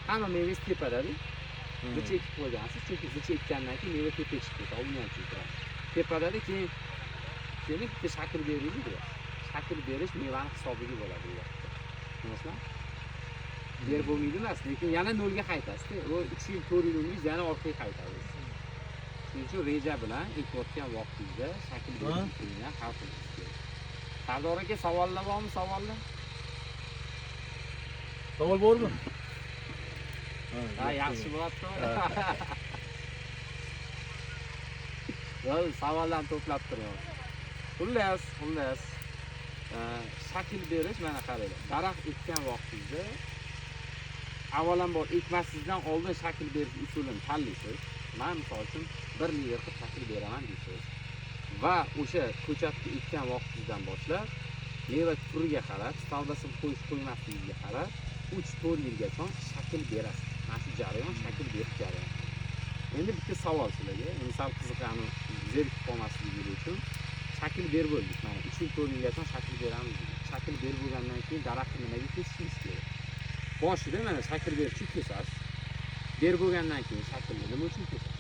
hamma mevasi tepadada. Zicha ekib qo'ygansiz, chunki zicha ekkandan keyin meva tepaga chiqib ketadi, uni ham tushuntiradi. Tepadada keyin bitta shakl beriladi. Shakl berish mevani hisobiga bo'ladi bu vaqtda. Tushunasizmi? Yer bo'lmaydi emas, lekin yana nolga qaytasiz. O 3 yil 4 yil umringiz yana orqaga qaytadi. Shuning uchun reja bilan ekayotgan vaqtingizda shakl berishni ham hal qilish kerak. Sardor aka, savollar bormi, savollar? Savol bormi? Ha, yaxshi bo'lyapti. Voy, savollarni to'plab turyapman. Xullas, shakl berish mana qaranglar. Daraxt ekkan vaqtingizda avvalambor ekmasizdan oldin shakl berish usulini tanlaysiz. Men misol uchun 1 liver qilib shakl beraman deysiz. Va o'sha ko'chatni ekkan vaqtingizdan boshlab meva turiga qarab, savdasini qo'ymasligiga qarab 3-4 yilgacha shakl berasiz. Mana shu jarayon shakl berish jarayoni. Endi bitta savol sizlarga, endi sal qiziqani zerikib qolmasligi uchun shakl berib bo'ldik. Mana 3-4 yilgacha shakl beramiz. Shakl berib bo'lgandan keyin daraxtni nimaga kesishimiz kerak? Boshida mana shakl berish uchun kesasiz. Berib bo'lgandan keyin shaklni nima uchun kesasiz?